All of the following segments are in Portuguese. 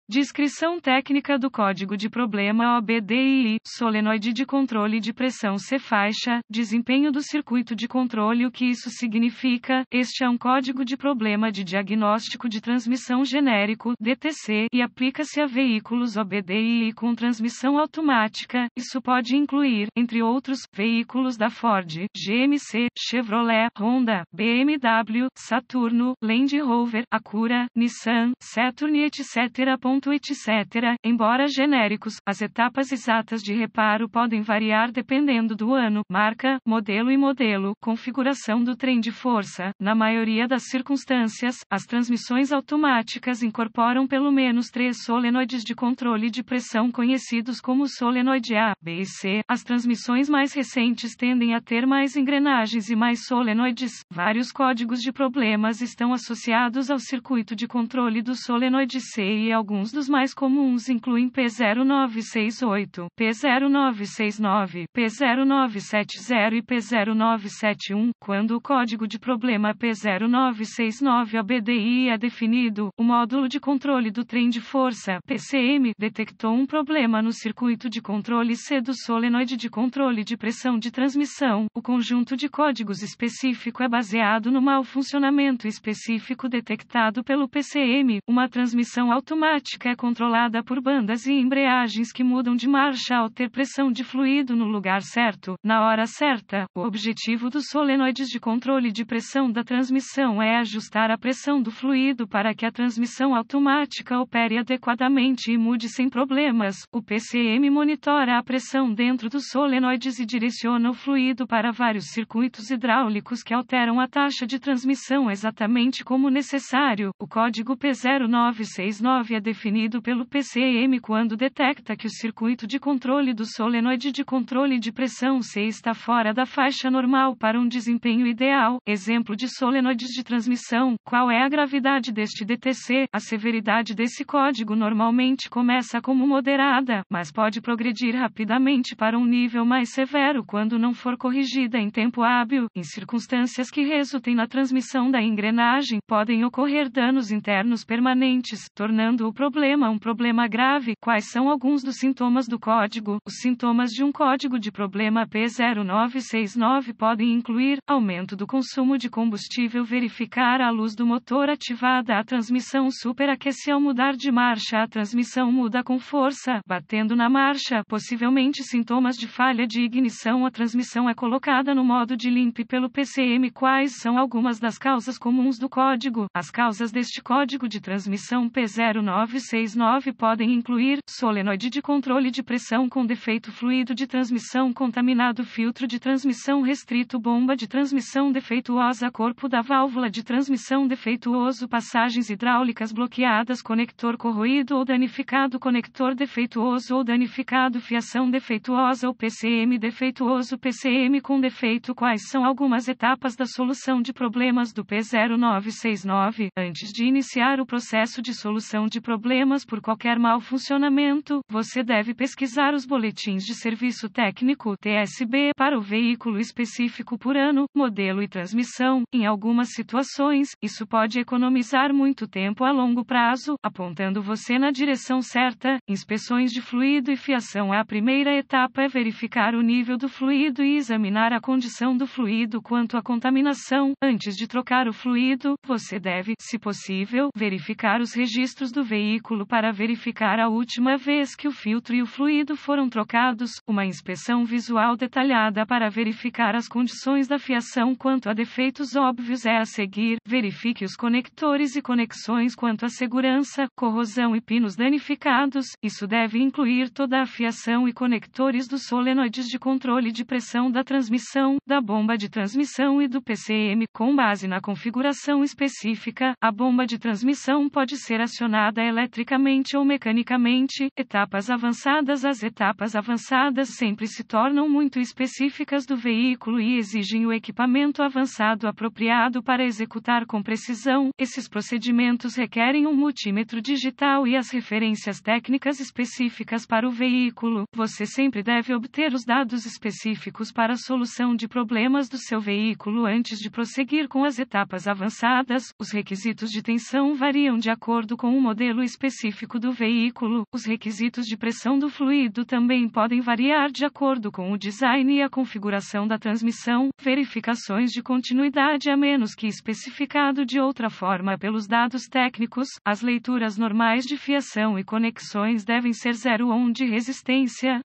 Descrição técnica do código de problema OBDII, solenoide de controle de pressão C-faixa, desempenho do circuito de controle. O que isso significa? Este é um código de problema de diagnóstico de transmissão genérico, DTC, e aplica-se a veículos OBDII com transmissão automática. Isso pode incluir, entre outros, veículos da Ford, GMC, Chevrolet, Honda, BMW, Saturno, Land Rover, Acura, Nissan, Saturn etc. Embora genéricos, as etapas exatas de reparo podem variar dependendo do ano, marca, modelo e modelo, configuração do trem de força. Na maioria das circunstâncias, as transmissões automáticas incorporam pelo menos 3 solenoides de controle de pressão conhecidos como solenoide A, B e C. As transmissões mais recentes tendem a ter mais engrenagens e mais solenoides. Vários códigos de problemas estão associados ao circuito de controle do solenoide C e alguns dos mais comuns incluem P0968, P0969, P0970 e P0971. Quando o código de problema P0969 OBDII é definido, o módulo de controle do trem de força, PCM, detectou um problema no circuito de controle C do solenoide de controle de pressão de transmissão. O conjunto de códigos específico é baseado no mau funcionamento específico detectado pelo PCM. Uma transmissão automática é controlada por bandas e embreagens que mudam de marcha ao ter pressão de fluido no lugar certo, na hora certa. O objetivo dos solenoides de controle de pressão da transmissão é ajustar a pressão do fluido para que a transmissão automática opere adequadamente e mude sem problemas. O PCM monitora a pressão dentro dos solenoides e direciona o fluido para vários circuitos hidráulicos que alteram a taxa de transmissão exatamente como necessário. O código P0969 é definido pelo PCM quando detecta que o circuito de controle do solenoide de controle de pressão C está fora da faixa normal para um desempenho ideal. Exemplo de solenoides de transmissão. Qual é a gravidade deste DTC? A severidade desse código normalmente começa como moderada, mas pode progredir rapidamente para um nível mais severo quando não for corrigida em tempo hábil. Em circunstâncias que resultem na transmissão da engrenagem, podem ocorrer danos internos permanentes, tornando o problema um problema grave. Quais são alguns dos sintomas do código? Os sintomas de um código de problema P0969 podem incluir aumento do consumo de combustível, verificar a luz do motor ativada, a transmissão superaquece ao mudar de marcha, a transmissão muda com força, batendo na marcha, possivelmente sintomas de falha de ignição, a transmissão é colocada no modo de limpe pelo PCM. Quais são algumas das causas comuns do código? As causas deste código de transmissão P0969 podem incluir solenoide de controle de pressão com defeito, fluido de transmissão contaminado, filtro de transmissão restrito, bomba de transmissão defeituosa, corpo da válvula de transmissão defeituoso, passagens hidráulicas bloqueadas, conector corroído ou danificado, conector defeituoso ou danificado, fiação defeituosa ou PCM defeituoso, PCM com defeito. Quais são algumas etapas da solução de problemas do P0969? Antes de iniciar o processo de solução de problemas por qualquer mau funcionamento, você deve pesquisar os boletins de serviço técnico (TSB) para o veículo específico por ano, modelo e transmissão. Em algumas situações, isso pode economizar muito tempo a longo prazo, apontando você na direção certa. Inspeções de fluido e fiação. A primeira etapa é verificar o nível do fluido e examinar a condição do fluido quanto à contaminação. Antes de trocar o fluido, você deve, se possível, verificar os registros do veículo para verificar a última vez que o filtro e o fluido foram trocados. Uma inspeção visual detalhada para verificar as condições da fiação quanto a defeitos óbvios é a seguir. Verifique os conectores e conexões quanto à segurança, corrosão e pinos danificados. Isso deve incluir toda a fiação e conectores dos solenoides de controle de pressão da transmissão, da bomba de transmissão e do PCM. Com base na configuração específica, a bomba de transmissão pode ser acionada eletricamente ou mecanicamente. Etapas avançadas. As etapas avançadas sempre se tornam muito específicas do veículo e exigem o equipamento avançado apropriado para executar com precisão. Esses procedimentos requerem um multímetro digital e as referências técnicas específicas para o veículo. Você sempre deve obter os dados específicos para a solução de problemas do seu veículo antes de prosseguir com as etapas avançadas. Os requisitos de tensão variam de acordo com o modelo específico específico do veículo. Os requisitos de pressão do fluido também podem variar de acordo com o design e a configuração da transmissão. Verificações de continuidade, a menos que especificado de outra forma pelos dados técnicos, as leituras normais de fiação e conexões devem ser 0 ohm de resistência.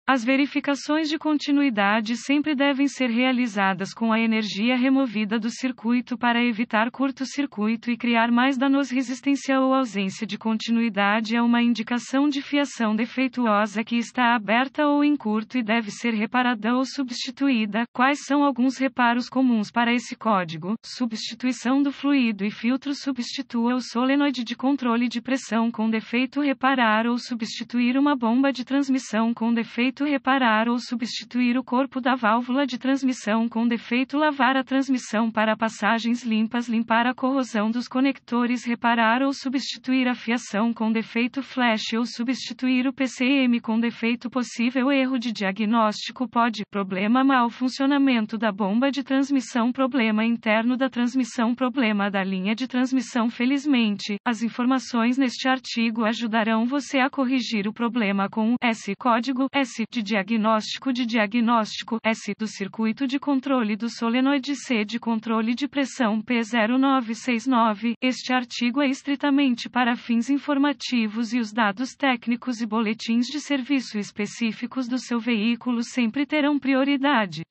As verificações de continuidade sempre devem ser realizadas com a energia removida do circuito para evitar curto-circuito e criar mais danos. Resistência ou ausência de continuidade é uma indicação de fiação defeituosa que está aberta ou em curto e deve ser reparada ou substituída. Quais são alguns reparos comuns para esse código? Substituição do fluido e filtro. Substitua o solenoide de controle de pressão com defeito. Reparar ou substituir uma bomba de transmissão com defeito. Reparar ou substituir o corpo da válvula de transmissão com defeito. Lavar a transmissão para passagens limpas. Limpar a corrosão dos conectores. Reparar ou substituir a fiação com defeito. Flash ou substituir o PCM com defeito. Possível erro de diagnóstico pode: problema, mau funcionamento da bomba de transmissão, problema interno da transmissão, problema da linha de transmissão. Felizmente, as informações neste artigo ajudarão você a corrigir o problema com o S código S de diagnóstico, S do circuito de controle do solenoide, C de controle de pressão, P0969. Este artigo é estritamente para fins informativos e os dados técnicos e boletins de serviço específicos do seu veículo sempre terão prioridade.